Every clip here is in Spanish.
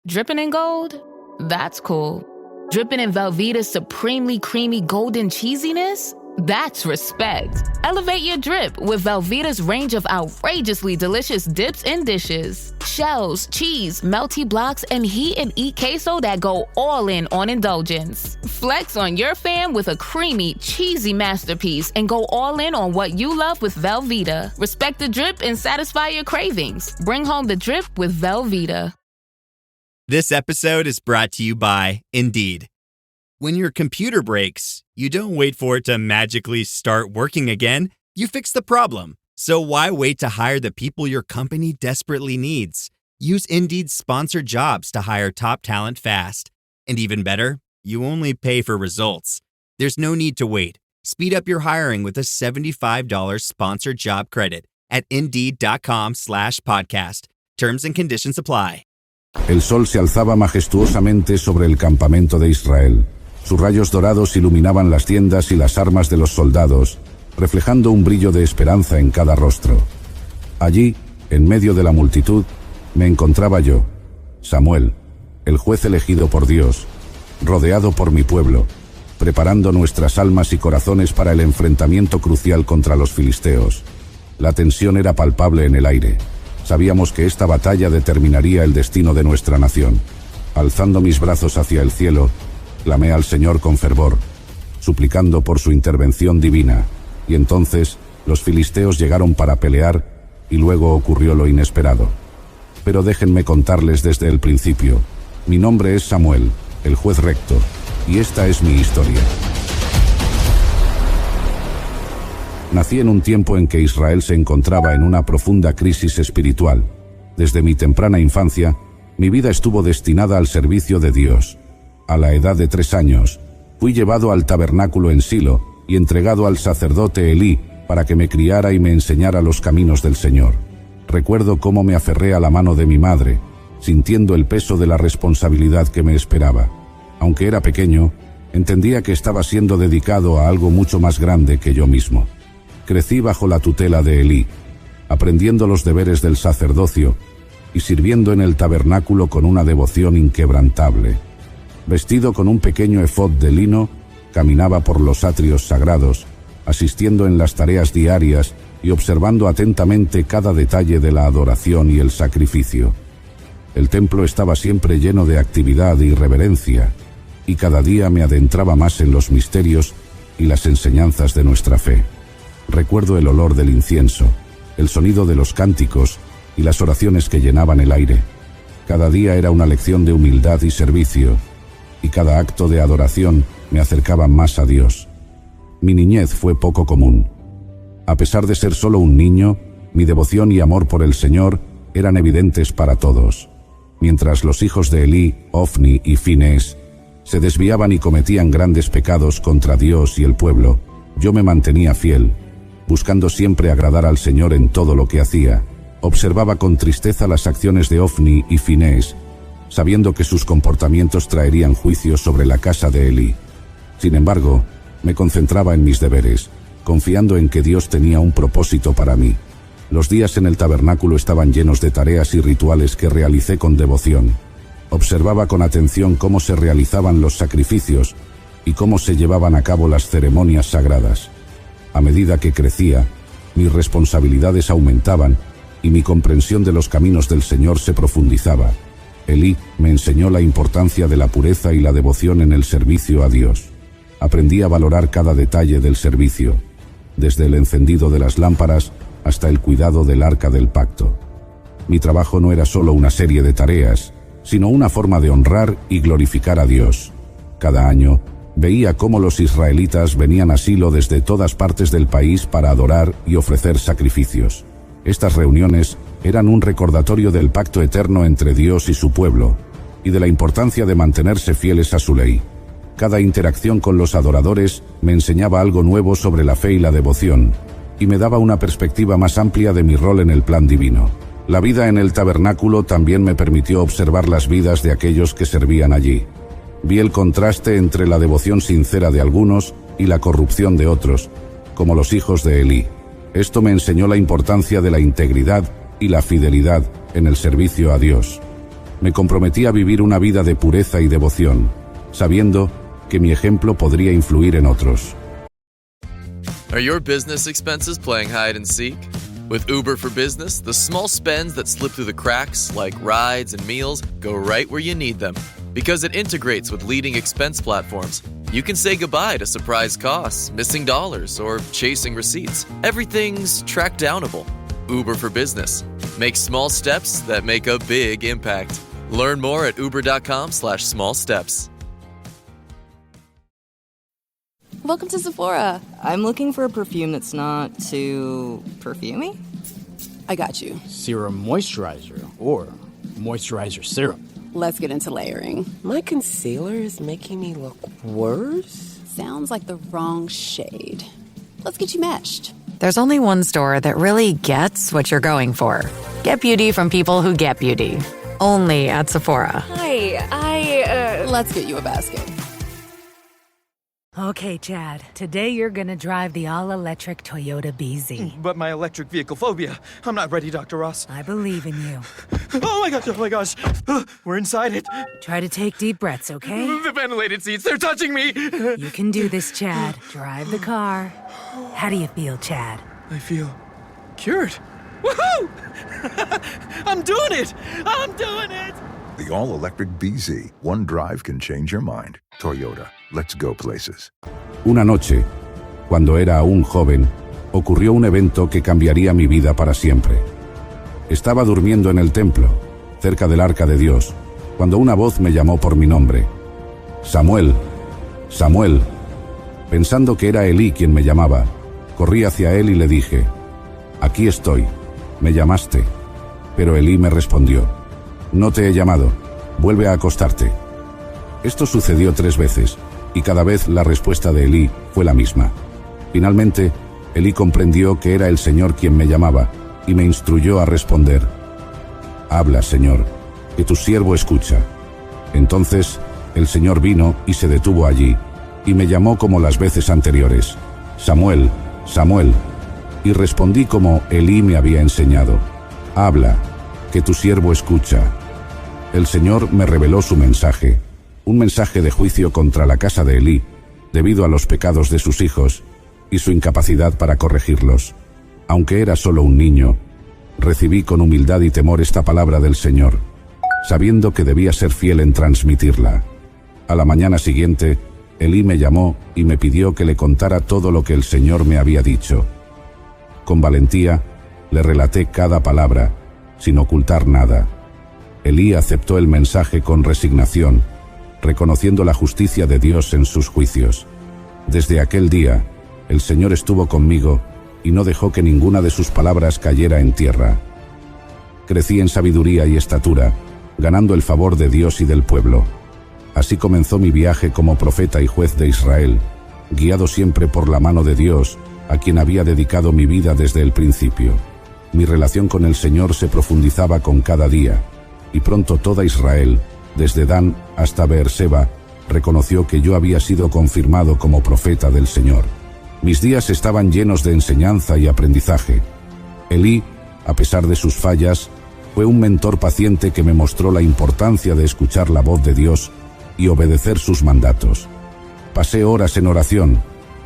Dripping in gold? That's cool. Dripping in Velveeta's supremely creamy golden cheesiness? That's respect. Elevate your drip with Velveeta's range of outrageously delicious dips and dishes. Shells, cheese, melty blocks, and heat and eat queso that go all in on indulgence. Flex on your fam with a creamy, cheesy masterpiece and go all in on what you love with Velveeta. Respect the drip and satisfy your cravings. Bring home the drip with Velveeta. This episode is brought to you by Indeed. When your computer breaks, you don't wait for it to magically start working again. You fix the problem. So why wait to hire the people your company desperately needs? Use Indeed's sponsored jobs to hire top talent fast. And even better, you only pay for results. There's no need to wait. Speed up your hiring with a $75 sponsored job credit at Indeed.com/podcast. Terms and conditions apply. El sol se alzaba majestuosamente sobre el campamento de Israel. Sus rayos dorados iluminaban las tiendas y las armas de los soldados, reflejando un brillo de esperanza en cada rostro. Allí, en medio de la multitud, me encontraba yo, Samuel, el juez elegido por Dios, rodeado por mi pueblo, preparando nuestras almas y corazones para el enfrentamiento crucial contra los filisteos. La tensión era palpable en el aire. Sabíamos que esta batalla determinaría el destino de nuestra nación. Alzando mis brazos hacia el cielo, clamé al Señor con fervor, suplicando por su intervención divina, y entonces los filisteos llegaron para pelear, y luego ocurrió lo inesperado. Pero déjenme contarles desde el principio. Mi nombre es Samuel, el juez recto, y esta es mi historia. Nací en un tiempo en que Israel se encontraba en una profunda crisis espiritual. Desde mi temprana infancia, mi vida estuvo destinada al servicio de Dios. A la edad de 3 años, fui llevado al tabernáculo en Silo y entregado al sacerdote Elí para que me criara y me enseñara los caminos del Señor. Recuerdo cómo me aferré a la mano de mi madre, sintiendo el peso de la responsabilidad que me esperaba. Aunque era pequeño, entendía que estaba siendo dedicado a algo mucho más grande que yo mismo. Crecí bajo la tutela de Elí, aprendiendo los deberes del sacerdocio y sirviendo en el tabernáculo con una devoción inquebrantable. Vestido con un pequeño efod de lino, caminaba por los atrios sagrados, asistiendo en las tareas diarias y observando atentamente cada detalle de la adoración y el sacrificio. El templo estaba siempre lleno de actividad y reverencia, y cada día me adentraba más en los misterios y las enseñanzas de nuestra fe. Recuerdo el olor del incienso, el sonido de los cánticos y las oraciones que llenaban el aire. Cada día era una lección de humildad y servicio, y cada acto de adoración me acercaba más a Dios. Mi niñez fue poco común. A pesar de ser solo un niño, mi devoción y amor por el Señor eran evidentes para todos. Mientras los hijos de Elí, Ofni y Finés se desviaban y cometían grandes pecados contra Dios y el pueblo, yo me mantenía fiel, buscando siempre agradar al Señor en todo lo que hacía. Observaba con tristeza las acciones de Ofni y Finés, sabiendo que sus comportamientos traerían juicios sobre la casa de Elí. Sin embargo, me concentraba en mis deberes, confiando en que Dios tenía un propósito para mí. Los días en el tabernáculo estaban llenos de tareas y rituales que realicé con devoción. Observaba con atención cómo se realizaban los sacrificios y cómo se llevaban a cabo las ceremonias sagradas. A medida que crecía, mis responsabilidades aumentaban y mi comprensión de los caminos del Señor se profundizaba. Elí me enseñó la importancia de la pureza y la devoción en el servicio a Dios. Aprendí a valorar cada detalle del servicio, desde el encendido de las lámparas hasta el cuidado del arca del pacto. Mi trabajo no era solo una serie de tareas, sino una forma de honrar y glorificar a Dios. Cada año, veía cómo los israelitas venían a Silo desde todas partes del país para adorar y ofrecer sacrificios. Estas reuniones eran un recordatorio del pacto eterno entre Dios y su pueblo, y de la importancia de mantenerse fieles a su ley. Cada interacción con los adoradores me enseñaba algo nuevo sobre la fe y la devoción, y me daba una perspectiva más amplia de mi rol en el plan divino. La vida en el tabernáculo también me permitió observar las vidas de aquellos que servían allí. Vi el contraste entre la devoción sincera de algunos y la corrupción de otros, como los hijos de Elí. Esto me enseñó la importancia de la integridad y la fidelidad en el servicio a Dios. Me comprometí a vivir una vida de pureza y devoción, sabiendo que mi ejemplo podría influir en otros. Are your business expenses playing hide and seek? With Uber for Business, the small spends that slip through the cracks, like rides and meals, go right where you need them. Because it integrates with leading expense platforms, you can say goodbye to surprise costs, missing dollars, or chasing receipts. Everything's track-downable. Uber for Business. Make small steps that make a big impact. Learn more at uber.com/small steps. Welcome to Sephora. I'm looking for a perfume that's not too perfumey. I got you. Serum moisturizer or moisturizer serum. Let's get into layering. My concealer is making me look worse? Sounds like the wrong shade. Let's get you matched. There's only one store that really gets what you're going for. Get beauty from people who get beauty. Only at Sephora. Hi, Let's get you a basket. Okay, Chad. Today you're gonna drive the all-electric Toyota BZ. But my electric vehicle phobia. I'm not ready, Dr. Ross. I believe in you. Oh my gosh. We're inside it. Try to take deep breaths, okay? The ventilated seats, they're touching me. You can do this, Chad. Drive the car. How do you feel, Chad? I feel cured. Woohoo! I'm doing it! The all-electric BZ. One drive can change your mind. Toyota. Let's go places. Una noche, cuando era aún joven, ocurrió un evento que cambiaría mi vida para siempre. Estaba durmiendo en el templo, cerca del arca de Dios, cuando una voz me llamó por mi nombre. Samuel, Samuel. Pensando que era Elí quien me llamaba, corrí hacia él y le dije, aquí estoy, me llamaste. Pero Elí me respondió, no te he llamado, vuelve a acostarte. Esto sucedió 3 veces, y cada vez la respuesta de Elí fue la misma. Finalmente, Elí comprendió que era el Señor quien me llamaba, y me instruyó a responder, habla, Señor, que tu siervo escucha. Entonces, el Señor vino y se detuvo allí, y me llamó como las veces anteriores, Samuel, Samuel, y respondí como Elí me había enseñado, habla, que tu siervo escucha. El Señor me reveló su mensaje, un mensaje de juicio contra la casa de Elí, debido a los pecados de sus hijos y su incapacidad para corregirlos. Aunque era solo un niño, recibí con humildad y temor esta palabra del Señor, sabiendo que debía ser fiel en transmitirla. A la mañana siguiente, Elí me llamó y me pidió que le contara todo lo que el Señor me había dicho. Con valentía, le relaté cada palabra, sin ocultar nada. Elí aceptó el mensaje con resignación, reconociendo la justicia de Dios en sus juicios. Desde aquel día, el Señor estuvo conmigo y no dejó que ninguna de sus palabras cayera en tierra. Crecí en sabiduría y estatura, ganando el favor de Dios y del pueblo. Así comenzó mi viaje como profeta y juez de Israel, guiado siempre por la mano de Dios, a quien había dedicado mi vida desde el principio. Mi relación con el Señor se profundizaba con cada día, y pronto toda Israel, desde Dan hasta Beerseba, reconoció que yo había sido confirmado como profeta del Señor. Mis días estaban llenos de enseñanza y aprendizaje. Elí, a pesar de sus fallas, fue un mentor paciente que me mostró la importancia de escuchar la voz de Dios y obedecer sus mandatos. Pasé horas en oración,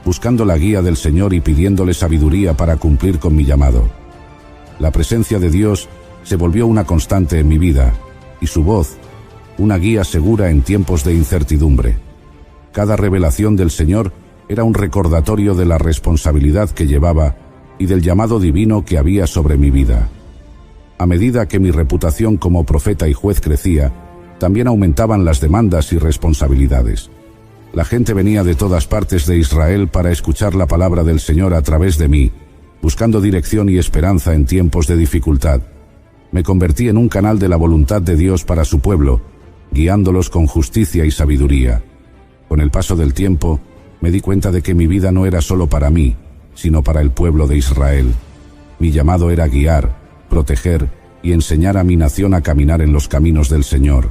buscando la guía del Señor y pidiéndole sabiduría para cumplir con mi llamado. La presencia de Dios se volvió una constante en mi vida, y su voz, una guía segura en tiempos de incertidumbre. Cada revelación del Señor era un recordatorio de la responsabilidad que llevaba y del llamado divino que había sobre mi vida. A medida que mi reputación como profeta y juez crecía, también aumentaban las demandas y responsabilidades. La gente venía de todas partes de Israel para escuchar la palabra del Señor a través de mí, buscando dirección y esperanza en tiempos de dificultad. Me convertí en un canal de la voluntad de Dios para su pueblo, guiándolos con justicia y sabiduría. Con el paso del tiempo, me di cuenta de que mi vida no era solo para mí, sino para el pueblo de Israel. Mi llamado era guiar, proteger y enseñar a mi nación a caminar en los caminos del Señor.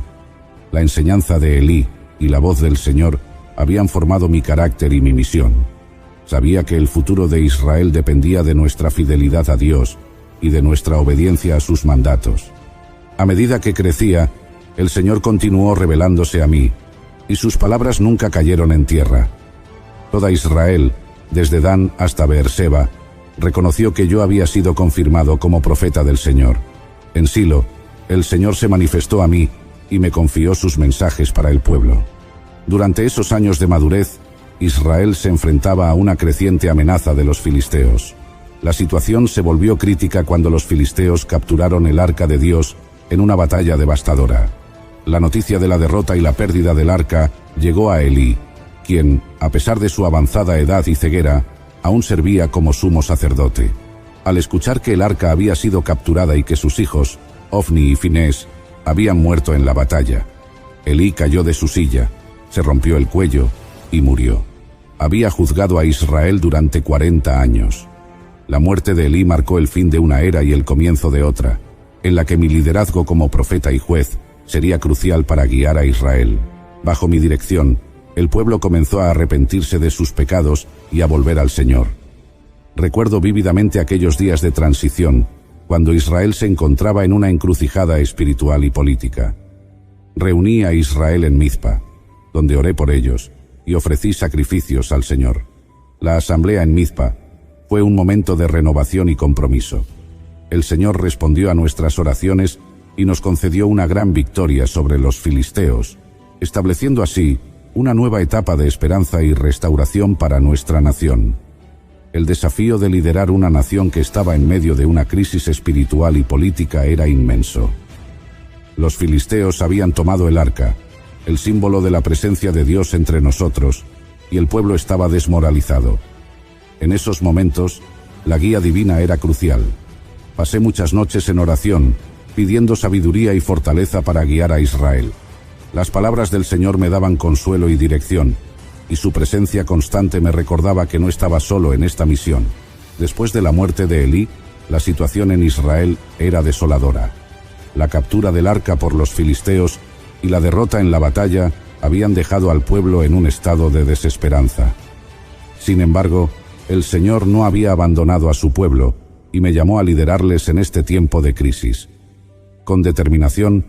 La enseñanza de Elí y la voz del Señor habían formado mi carácter y mi misión. Sabía que el futuro de Israel dependía de nuestra fidelidad a Dios y de nuestra obediencia a sus mandatos. A medida que crecía, El Señor continuó revelándose a mí, y sus palabras nunca cayeron en tierra. Toda Israel, desde Dan hasta Beerseba, reconoció que yo había sido confirmado como profeta del Señor. En Silo, el Señor se manifestó a mí y me confió sus mensajes para el pueblo. Durante esos años de madurez, Israel se enfrentaba a una creciente amenaza de los filisteos. La situación se volvió crítica cuando los filisteos capturaron el arca de Dios en una batalla devastadora. La noticia de la derrota y la pérdida del arca llegó a Elí, quien, a pesar de su avanzada edad y ceguera, aún servía como sumo sacerdote. Al escuchar que el arca había sido capturada y que sus hijos, Ofni y Finés, habían muerto en la batalla, Elí cayó de su silla, se rompió el cuello y murió. Había juzgado a Israel durante 40 años. La muerte de Elí marcó el fin de una era y el comienzo de otra, en la que mi liderazgo como profeta y juez sería crucial para guiar a Israel. Bajo mi dirección, el pueblo comenzó a arrepentirse de sus pecados y a volver al Señor. Recuerdo vívidamente aquellos días de transición, cuando Israel se encontraba en una encrucijada espiritual y política. Reuní a Israel en Mizpa, donde oré por ellos y ofrecí sacrificios al Señor. La asamblea en Mizpa fue un momento de renovación y compromiso. El Señor respondió a nuestras oraciones y nos concedió una gran victoria sobre los filisteos, estableciendo así una nueva etapa de esperanza y restauración para nuestra nación. El desafío de liderar una nación que estaba en medio de una crisis espiritual y política era inmenso. Los filisteos habían tomado el arca, el símbolo de la presencia de Dios entre nosotros, y el pueblo estaba desmoralizado. En esos momentos, la guía divina era crucial. Pasé muchas noches en oración, pidiendo sabiduría y fortaleza para guiar a Israel. Las palabras del Señor me daban consuelo y dirección, y su presencia constante me recordaba que no estaba solo en esta misión. Después de la muerte de Elí, la situación en Israel era desoladora. La captura del arca por los filisteos y la derrota en la batalla habían dejado al pueblo en un estado de desesperanza. Sin embargo, el Señor no había abandonado a su pueblo y me llamó a liderarles en este tiempo de crisis. Con determinación.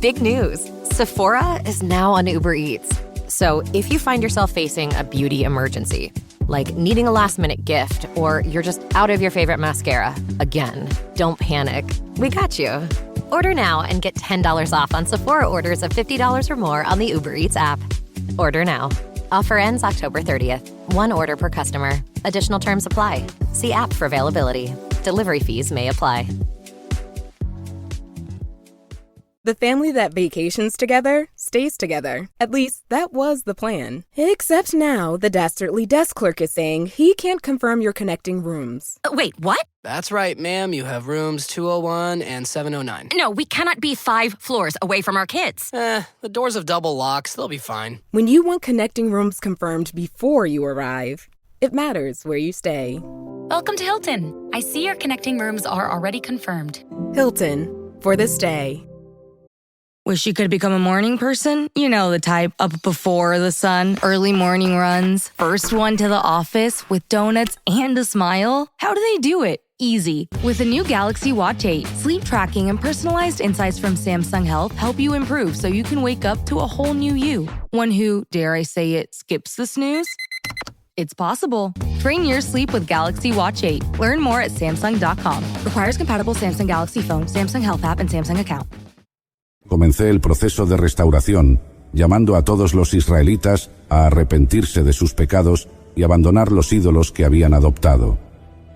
Big news! Sephora is now on Uber Eats. So if you find yourself facing a beauty emergency, like needing a last-minute gift, or you're just out of your favorite mascara, again, don't panic. We got you. Order now and get $10 off on Sephora orders of $50 or more on the Uber Eats app. Order now. Offer ends October 30th. One order per customer. Additional terms apply. See app for availability. Delivery fees may apply. The family that vacations together stays together. At least, that was the plan. Except now, the Dastardly desk clerk is saying he can't confirm your connecting rooms. Wait, what? That's right, ma'am. You have rooms 201 and 709. No, we cannot be 5 floors away from our kids. The doors have double locks. They'll be fine. When you want connecting rooms confirmed before you arrive, it matters where you stay. Welcome to Hilton. I see your connecting rooms are already confirmed. Hilton, for the stay. Wish you could become a morning person? You know the type, up before the sun, early morning runs, first one to the office with donuts and a smile. How do they do it? Easy. With the new Galaxy Watch 8, sleep tracking and personalized insights from Samsung Health help you improve so you can wake up to a whole new you. One who, dare I say it, skips the snooze? It's possible. Train your sleep with Galaxy Watch 8. Learn more at Samsung.com. Requires compatible Samsung Galaxy phone, Samsung Health app, and Samsung account. Comencé el proceso de restauración, llamando a todos los israelitas a arrepentirse de sus pecados y abandonar los ídolos que habían adoptado.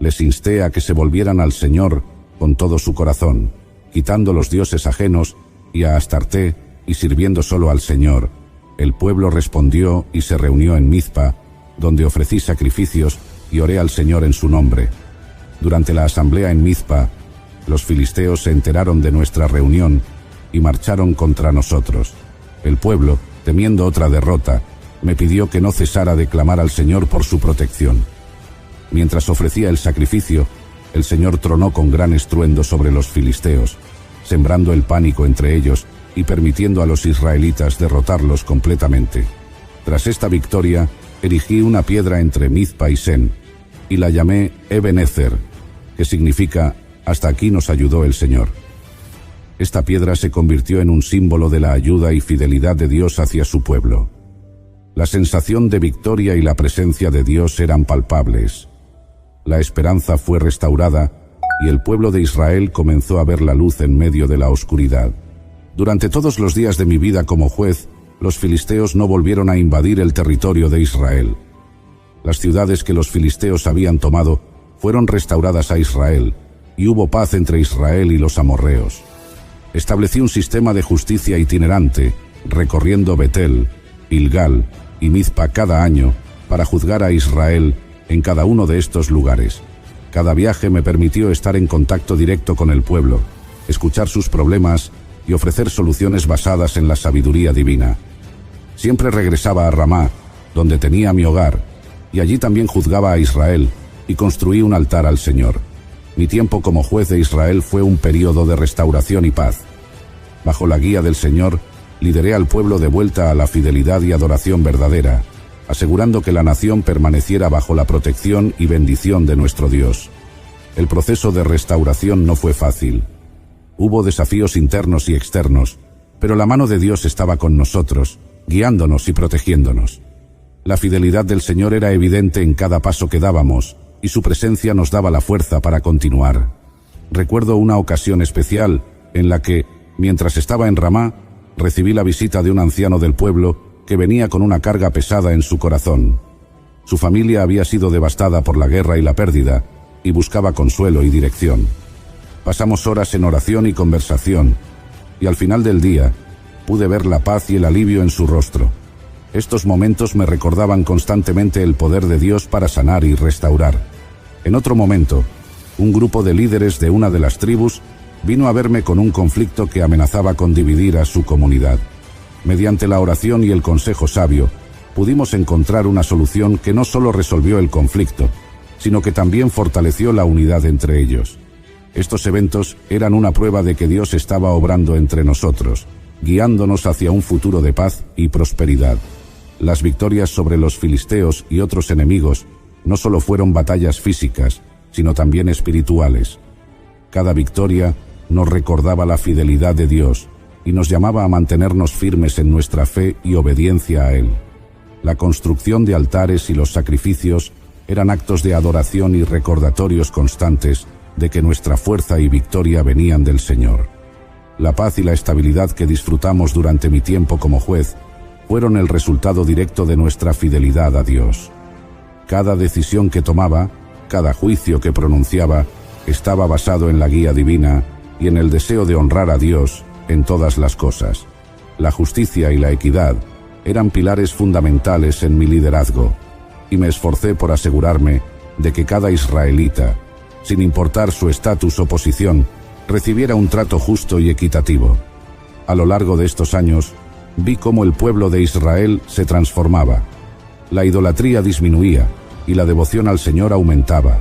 Les insté a que se volvieran al Señor con todo su corazón, quitando los dioses ajenos y a Astarté y sirviendo solo al Señor. El pueblo respondió y se reunió en Mizpa, donde ofrecí sacrificios y oré al Señor en su nombre. Durante la asamblea en Mizpa, los filisteos se enteraron de nuestra reunión y marcharon contra nosotros. El pueblo, temiendo otra derrota, me pidió que no cesara de clamar al Señor por su protección. Mientras ofrecía el sacrificio, el Señor tronó con gran estruendo sobre los filisteos, sembrando el pánico entre ellos y permitiendo a los israelitas derrotarlos completamente. Tras esta victoria, erigí una piedra entre Mizpa y Sen, y la llamé Ebenezer, que significa «Hasta aquí nos ayudó el Señor». esta piedra se convirtió en un símbolo de la ayuda y fidelidad de Dios hacia su pueblo. La sensación de victoria y la presencia de Dios eran palpables. La esperanza fue restaurada y el pueblo de Israel comenzó a ver la luz en medio de la oscuridad. Durante todos los días de mi vida como juez, los filisteos no volvieron a invadir el territorio de Israel. Las ciudades que los filisteos habían tomado fueron restauradas a Israel, y hubo paz entre Israel y los amorreos. Establecí un sistema de justicia itinerante, recorriendo Betel, Gilgal y Mizpa cada año para juzgar a Israel en cada uno de estos lugares. Cada viaje me permitió estar en contacto directo con el pueblo, escuchar sus problemas y ofrecer soluciones basadas en la sabiduría divina. Siempre regresaba a Ramá, donde tenía mi hogar, y allí también juzgaba a Israel y construí un altar al Señor. Mi tiempo como juez de Israel fue un período de restauración y paz. Bajo la guía del Señor, lideré al pueblo de vuelta a la fidelidad y adoración verdadera, asegurando que la nación permaneciera bajo la protección y bendición de nuestro Dios. El proceso de restauración no fue fácil. Hubo desafíos internos y externos, pero la mano de Dios estaba con nosotros, guiándonos y protegiéndonos. La fidelidad del Señor era evidente en cada paso que dábamos, y su presencia nos daba la fuerza para continuar. Recuerdo una ocasión especial en la que, mientras estaba en Ramá, recibí la visita de un anciano del pueblo que venía con una carga pesada en su corazón. Su familia había sido devastada por la guerra y la pérdida, y buscaba consuelo y dirección. Pasamos horas en oración y conversación, y al final del día, pude ver la paz y el alivio en su rostro. Estos momentos me recordaban constantemente el poder de Dios para sanar y restaurar. En otro momento, un grupo de líderes de una de las tribus vino a verme con un conflicto que amenazaba con dividir a su comunidad. Mediante la oración y el consejo sabio, pudimos encontrar una solución que no solo resolvió el conflicto, sino que también fortaleció la unidad entre ellos. Estos eventos eran una prueba de que Dios estaba obrando entre nosotros, guiándonos hacia un futuro de paz y prosperidad. Las victorias sobre los filisteos y otros enemigos no solo fueron batallas físicas, sino también espirituales. Cada victoria nos recordaba la fidelidad de Dios y nos llamaba a mantenernos firmes en nuestra fe y obediencia a Él. La construcción de altares y los sacrificios eran actos de adoración y recordatorios constantes de que nuestra fuerza y victoria venían del Señor. La paz y la estabilidad que disfrutamos durante mi tiempo como juez fueron el resultado directo de nuestra fidelidad a Dios. Cada decisión que tomaba, cada juicio que pronunciaba, estaba basado en la guía divina y en el deseo de honrar a Dios en todas las cosas. La justicia y la equidad eran pilares fundamentales en mi liderazgo, y me esforcé por asegurarme de que cada israelita, sin importar su estatus o posición, recibiera un trato justo y equitativo. A lo largo de estos años, vi cómo el pueblo de Israel se transformaba. La idolatría disminuía y la devoción al Señor aumentaba.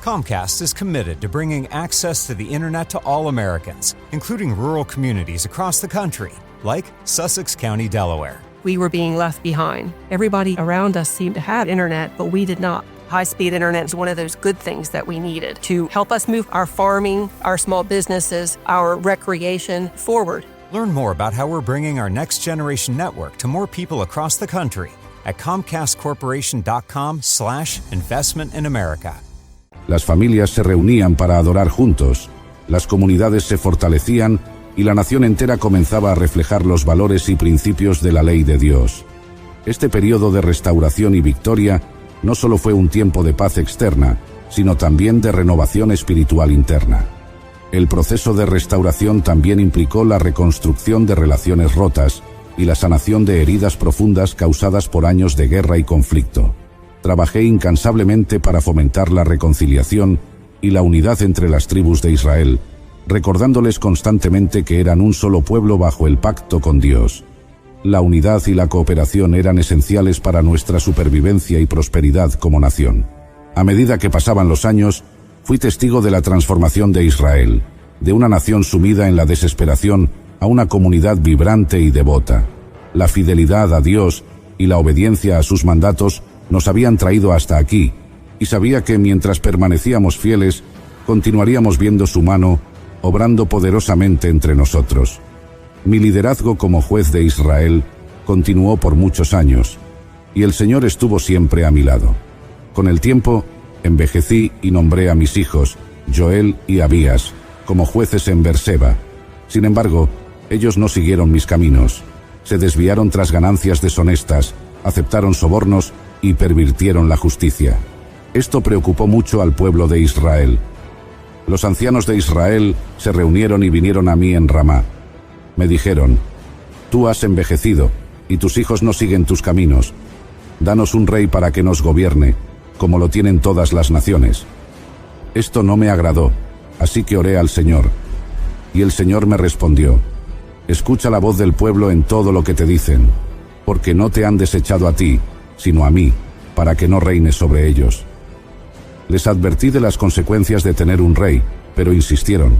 Comcast is committed to bringing access to the internet to all Americans, including rural communities across the country, like Sussex County, Delaware. We were being left behind. Everybody around us seemed to have internet, but we did not. High-speed internet is one of those good things that we needed to help us move our farming, our small businesses, our recreation forward. Learn more about how we're bringing our next-generation network to more people across the country at comcastcorporation.com/investment in America. Las familias se reunían para adorar juntos, las comunidades se fortalecían y la nación entera comenzaba a reflejar los valores y principios de la ley de Dios. Este periodo de restauración y victoria no solo fue un tiempo de paz externa, sino también de renovación espiritual interna. El proceso de restauración también implicó la reconstrucción de relaciones rotas y la sanación de heridas profundas causadas por años de guerra y conflicto. Trabajé incansablemente para fomentar la reconciliación y la unidad entre las tribus de Israel, recordándoles constantemente que eran un solo pueblo bajo el pacto con Dios. La unidad y la cooperación eran esenciales para nuestra supervivencia y prosperidad como nación. A medida que pasaban los años, fui testigo de la transformación de Israel, de una nación sumida en la desesperación a una comunidad vibrante y devota. La fidelidad a Dios y la obediencia a sus mandatos nos habían traído hasta aquí, y sabía que mientras permanecíamos fieles, continuaríamos viendo su mano obrando poderosamente entre nosotros. Mi liderazgo como juez de Israel continuó por muchos años, y el Señor estuvo siempre a mi lado. Con el tiempo, envejecí y nombré a mis hijos, Joel y Abías, como jueces en Berseba. Sin embargo, ellos no siguieron mis caminos. Se desviaron tras ganancias deshonestas, aceptaron sobornos y pervirtieron la justicia. Esto preocupó mucho al pueblo de Israel. Los ancianos de Israel se reunieron y vinieron a mí en Ramá. Me dijeron: «Tú has envejecido, y tus hijos no siguen tus caminos. Danos un rey para que nos gobierne, como lo tienen todas las naciones». Esto no me agradó, así que oré al Señor. Y el Señor me respondió: «Escucha la voz del pueblo en todo lo que te dicen, porque no te han desechado a ti, sino a mí, para que no reines sobre ellos». Les advertí de las consecuencias de tener un rey, pero insistieron.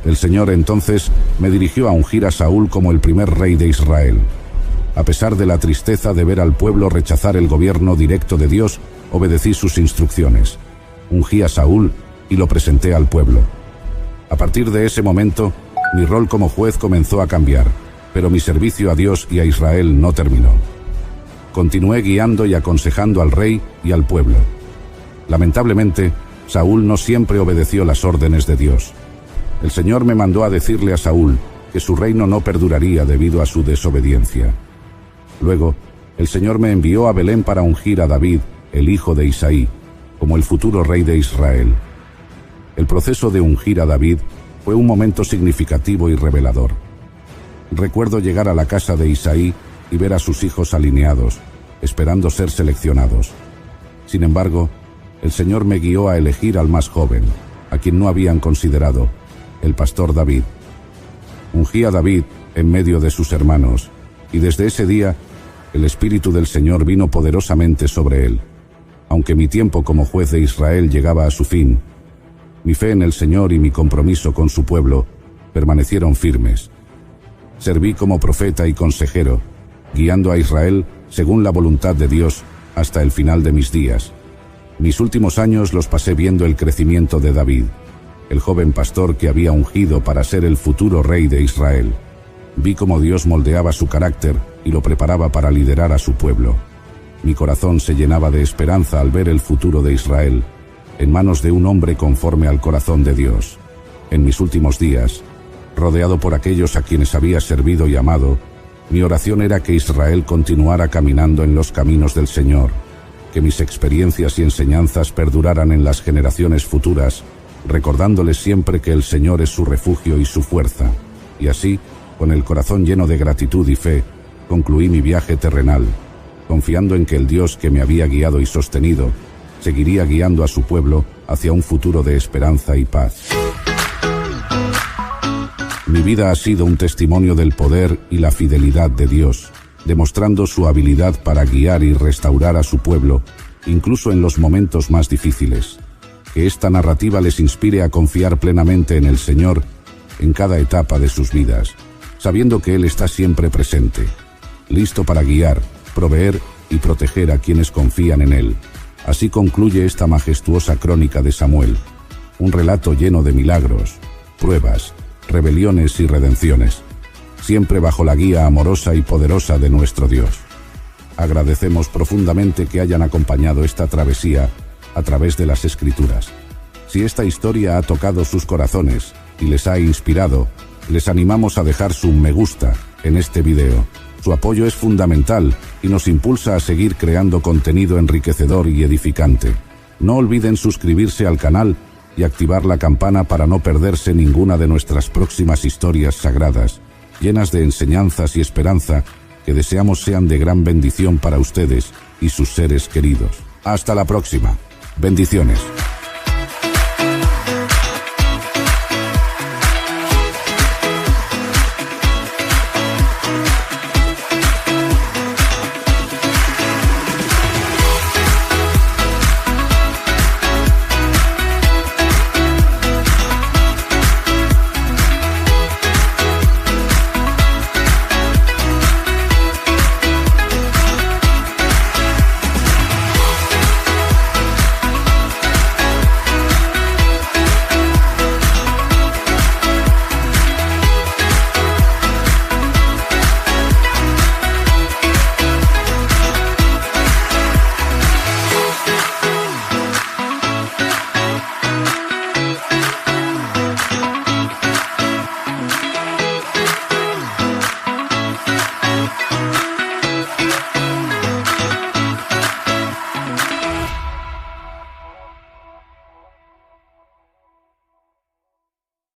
El Señor entonces me dirigió a ungir a Saúl como el primer rey de Israel. A pesar de la tristeza de ver al pueblo rechazar el gobierno directo de Dios, obedecí sus instrucciones. Ungí a Saúl y lo presenté al pueblo. A partir de ese momento, mi rol como juez comenzó a cambiar, pero mi servicio a Dios y a Israel no terminó. Continué guiando y aconsejando al rey y al pueblo. Lamentablemente, Saúl no siempre obedeció las órdenes de Dios. El Señor me mandó a decirle a Saúl que su reino no perduraría debido a su desobediencia. Luego, el Señor me envió a Belén para ungir a David, el hijo de Isaí, como el futuro rey de Israel. El proceso de ungir a David fue un momento significativo y revelador. Recuerdo llegar a la casa de Isaí y ver a sus hijos alineados, esperando ser seleccionados. Sin embargo, el Señor me guió a elegir al más joven, a quien no habían considerado, el pastor David. Ungí a David en medio de sus hermanos, y desde ese día, el Espíritu del Señor vino poderosamente sobre él. Aunque mi tiempo como juez de Israel llegaba a su fin, mi fe en el Señor y mi compromiso con su pueblo permanecieron firmes. Serví como profeta y consejero, guiando a Israel según la voluntad de Dios hasta el final de mis días. Mis últimos años los pasé viendo el crecimiento de David, el joven pastor que había ungido para ser el futuro rey de Israel. Vi cómo Dios moldeaba su carácter y lo preparaba para liderar a su pueblo. Mi corazón se llenaba de esperanza al ver el futuro de Israel en manos de un hombre conforme al corazón de Dios. En mis últimos días, rodeado por aquellos a quienes había servido y amado, mi oración era que Israel continuara caminando en los caminos del Señor, que mis experiencias y enseñanzas perduraran en las generaciones futuras, recordándoles siempre que el Señor es su refugio y su fuerza. Y así, con el corazón lleno de gratitud y fe, concluí mi viaje terrenal, confiando en que el Dios que me había guiado y sostenido, seguiría guiando a su pueblo hacia un futuro de esperanza y paz. Mi vida ha sido un testimonio del poder y la fidelidad de Dios, demostrando su habilidad para guiar y restaurar a su pueblo, incluso en los momentos más difíciles. Que esta narrativa les inspire a confiar plenamente en el Señor en cada etapa de sus vidas, sabiendo que Él está siempre presente, listo para guiar, proveer y proteger a quienes confían en Él. Así concluye esta majestuosa crónica de Samuel, un relato lleno de milagros, pruebas, rebeliones y redenciones, siempre bajo la guía amorosa y poderosa de nuestro Dios. Agradecemos profundamente que hayan acompañado esta travesía a través de las Escrituras. Si esta historia ha tocado sus corazones y les ha inspirado, les animamos a dejar su me gusta en este video. Su apoyo es fundamental y nos impulsa a seguir creando contenido enriquecedor y edificante. No olviden suscribirse al canal y activar la campana para no perderse ninguna de nuestras próximas historias sagradas, llenas de enseñanzas y esperanza que deseamos sean de gran bendición para ustedes y sus seres queridos. Hasta la próxima. Bendiciones.